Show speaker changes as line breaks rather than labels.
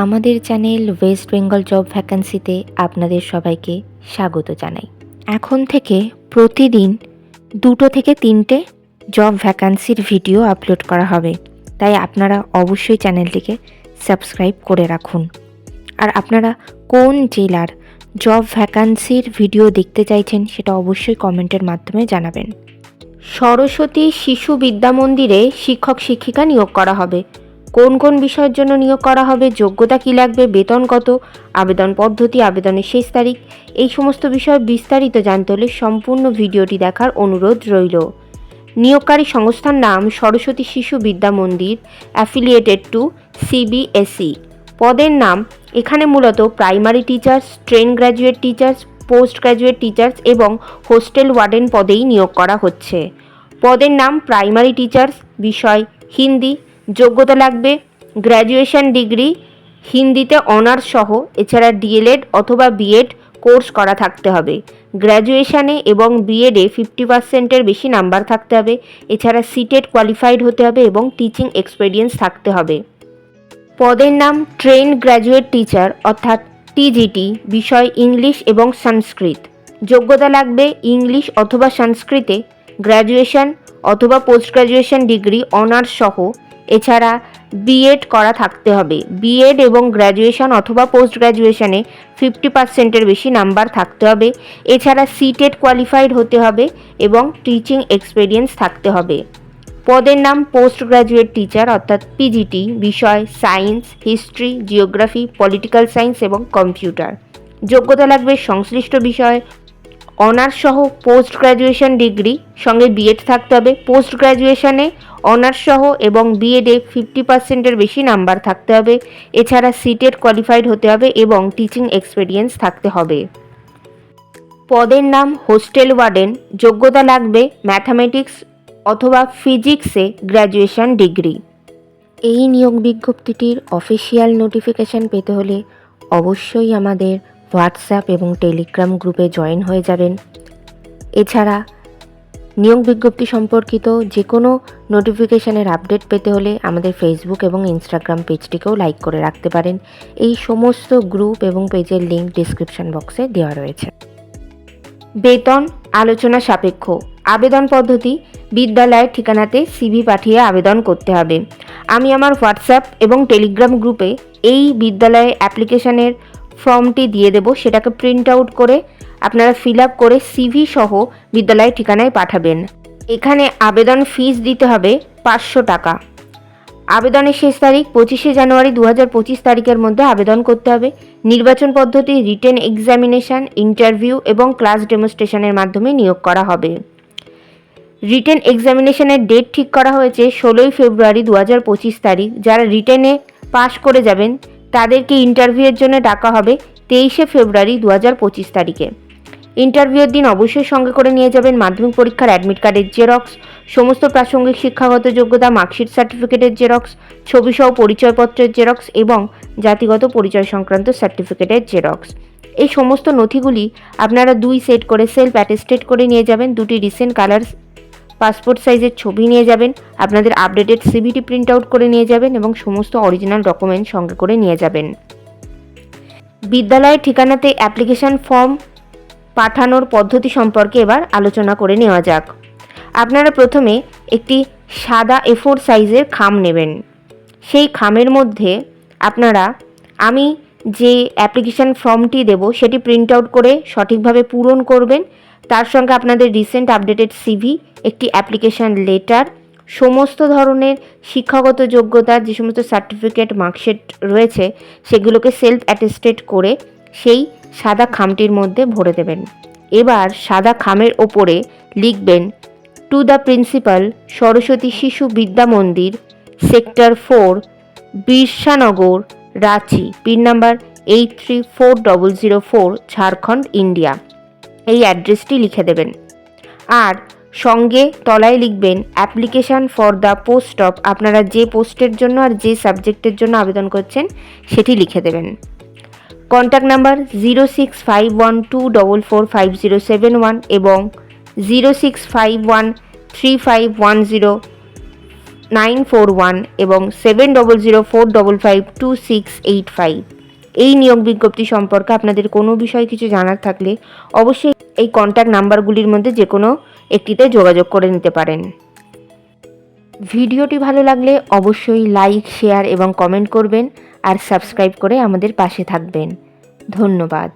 আমাদের channel West Bengal job ভ্যাকান্সিতে আপনাদের সবাইকে স্বাগত জানাই। এখন থেকে প্রতিদিন 2 থেকে 3টে জব ভ্যাকান্সির ভিডিও আপলোড করা হবে, তাই আপনারা অবশ্যই চ্যানেলটিকে সাবস্ক্রাইব করে রাখুন। আর আপনারা কোন জেলার জব ভ্যাকান্সির ভিডিও দেখতে চাইছেন সেটা অবশ্যই কমেন্টের মাধ্যমে জানাবেন। সরস্বতী শিশু বিদ্যা মন্দিরে শিক্ষক শিক্ষিকা নিয়োগ করা হবে। কোন কোন বিষয়ের জন্য নিয়োগ করা হবে, যোগ্যতা কী লাগবে, বেতন কত, আবেদন পদ্ধতি, আবেদনের শেষ তারিখ, এই সমস্ত বিষয়ে বিস্তারিত জানতে হলে সম্পূর্ণ ভিডিওটি দেখার অনুরোধ রইল। নিয়োগকারী সংস্থার নাম সরস্বতী শিশু বিদ্যা মন্দির, অ্যাফিলিয়েটেড টু সিবিএসই। পদের নাম এখানে মূলত primary teachers, train graduate teachers, post graduate teachers এবং হোস্টেল ওয়ার্ডেন পদেই নিয়োগ করা হচ্ছে। পদের নাম প্রাইমারি টিচার্স, বিষয় হিন্দি, যোগ্যতা লাগবে গ্র্যাজুয়েশন ডিগ্রি, হিন্দিতে অনার্স সহ, এছাড়া ডিএলএড অথবা বিএড কোর্স করা থাকতে হবে। গ্র্যাজুয়েশনে এবং বিএডে 50%-এর বেশি নাম্বার থাকতে হবে। এছাড়া সিটেট কোয়ালিফাইড হতে হবে এবং টিচিং এক্সপিরিয়েন্স থাকতে হবে। পদের নাম ট্রেন গ্র্যাজুয়েট টিচার অর্থাৎ টিজিটি, বিষয় ইংলিশ এবং সংস্কৃত। যোগ্যতা লাগবে ইংলিশ অথবা সংস্কৃতে গ্র্যাজুয়েশন অথবা পোস্ট গ্র্যাজুয়েশন ডিগ্রি অনার্স সহ, এছাড়া বিএড করা থাকতে হবে। বিএড এবং গ্র্যাজুয়েশন অথবা পোস্ট গ্র্যাজুয়েশনে 50%-এর বেশি নাম্বার থাকতে হবে। এছাড়া সিটেট কোয়ালিফাইড হতে হবে এবং টিচিং এক্সপিরিয়েন্স থাকতে হবে। পদের নাম পোস্ট গ্র্যাজুয়েট টিচার অর্থাৎ পিজিটি, বিষয় science, history, geography, political science এবং কম্পিউটার। যোগ্যতা লাগবে সংশ্লিষ্ট বিষয়ে অনার্স সহ পোস্ট গ্র্যাজুয়েশন ডিগ্রি, সঙ্গে বিএড থাকতে হবে। পোস্ট গ্র্যাজুয়েশনে অনার্স সহ এবং বিএডে 50%-এর বেশি নাম্বার থাকতে হবে। এছাড়া সিটেট কোয়ালিফাইড হতে হবে এবং টিচিং এক্সপিরিয়েন্স থাকতে হবে। পদের নাম হোস্টেল ওয়ার্ডেন, যোগ্যতা লাগবে ম্যাথামেটিক্স অথবা ফিজিক্সে গ্র্যাজুয়েশন ডিগ্রি। এই নিয়োগ বিজ্ঞপ্তিটির অফিসিয়াল নোটিফিকেশান পেতে হলে অবশ্যই আমাদের হোয়াটসঅ্যাপ এবং টেলিগ্রাম গ্রুপে জয়েন হয়ে যাবেন। এছাড়া নিয়োগ বিজ্ঞপ্তি সম্পর্কিত যে কোনো নোটিফিকেশানের আপডেট পেতে হলে আমাদের ফেসবুক এবং ইনস্টাগ্রাম পেজটিকেও লাইক করে রাখতে পারেন। এই সমস্ত গ্রুপ এবং পেজের লিঙ্ক ডিসক্রিপশন বক্সে দেওয়া রয়েছে। বেতন আলোচনা সাপেক্ষ। আবেদন পদ্ধতি বিদ্যালয়ের ঠিকানাতে সিভি পাঠিয়ে আবেদন করতে হবে। আমি আমার হোয়াটসঅ্যাপ এবং টেলিগ্রাম গ্রুপে এই বিদ্যালয়ে অ্যাপ্লিকেশনের ফর্মটি দিয়ে দেব, সেটাকে প্রিন্ট আউট করে আপনারা ফিল আপ করে সিভি সহ বিদ্যালয়ের ঠিকানায় পাঠাবেন। এখানে আবেদন ফিস দিতে হবে 500 টাকা। আবেদনের শেষ তারিখ 25শে জানুয়ারি 2025 তারিখের মধ্যে আবেদন করতে হবে। নির্বাচন পদ্ধতি রিটেন এক্সামিনেশন, ইন্টারভিউ এবং ক্লাস ডেমনস্ট্রেশনের মাধ্যমে নিয়োগ করা হবে। রিটেন এক্সামিনেশনের ডেট ঠিক করা হয়েছে 16ই ফেব্রুয়ারি 2025 তারিখ। যারা রিটেনে পাশ করে যাবেন তাদেরকে ইন্টারভিউয়ের জন্য ডাকা হবে 23শে ফেব্রুয়ারি 2025 তারিখে। ইন্টারভিউয়ের দিন অবশ্যই সঙ্গে করে নিয়ে যাবেন মাধ্যমিক পরীক্ষার অ্যাডমিট কার্ডের জেরক্স, সমস্ত প্রাসঙ্গিক শিক্ষাগত যোগ্যতা মার্কশিট সার্টিফিকেটের জেরক্স, ছবিসহ পরিচয়পত্রের জেরক্স এবং জাতিগত পরিচয় সংক্রান্ত সার্টিফিকেটের জেরক্স। এই সমস্ত নথিগুলি আপনারা 2 সেট করে সেলফ অ্যাটেস্টেড করে নিয়ে যাবেন। 2টি রিসেন্ট কালার পাসপোর্ট সাইজের ছবি নিয়ে যাবেন। আপনাদের আপডেটেড সিভিটি প্রিন্ট আউট করে নিয়ে যাবেন এবং সমস্ত অরিজিনাল ডকুমেন্ট সঙ্গে করে নিয়ে যাবেন। বিদ্যালয়ের ঠিকানাতে অ্যাপ্লিকেশন ফর্ম পাঠানোর পদ্ধতি সম্পর্কে এবার আলোচনা করে নেওয়া যাক। আপনারা প্রথমে একটি সাদা A4 সাইজের খাম নেবেন। সেই খামের মধ্যে আপনারা আমি যে অ্যাপ্লিকেশন ফর্মটি দেব সেটি প্রিন্ট আউট করে সঠিকভাবে পূরণ করবেন। তার সঙ্গে আপনাদের রিসেন্ট আপডেটেড সিভি, একটি অ্যাপ্লিকেশন লেটার, সমস্ত ধরনের শিক্ষাগত যোগ্যতার যে সমস্ত সার্টিফিকেট মার্কশিট রয়েছে সেগুলোকে সেলফ অ্যাটেস্টেড করে সেই সাদা খামটির মধ্যে ভরে দেবেন। এবার সাদা খামের ওপরে লিখবেন to the principal Saraswati Shishu Vidya Mandir, sector 4, Birsanagar, Ranchi, pin number 834004, Jharkhand, India. এই অ্যাড্রেসটি লিখে দেবেন। আর সঙ্গে তলায় লিখবেন application for the post of, আপনারা যে পোস্টের জন্য আর যে সাবজেক্টের জন্য আবেদন করছেন সেটি লিখে দেবেন। কন্ট্যাক্ট নাম্বার 0651244507 এবং 06513510 941 এবং 7004552685। এই নিয়োগ বিজ্ঞপ্তি সম্পর্কে আপনাদের কোনো বিষয় কিছু জানার থাকলে অবশ্যই এই কন্ট্যাক্ট নাম্বারগুলির মধ্যে যে কোনো একটিতে যোগাযোগ করে নিতে পারেন। ভিডিওটি ভালো লাগলে অবশ্যই লাইক, শেয়ার এবং কমেন্ট করবেন আর সাবস্ক্রাইব করে আমাদের পাশে থাকবেন। ধন্যবাদ।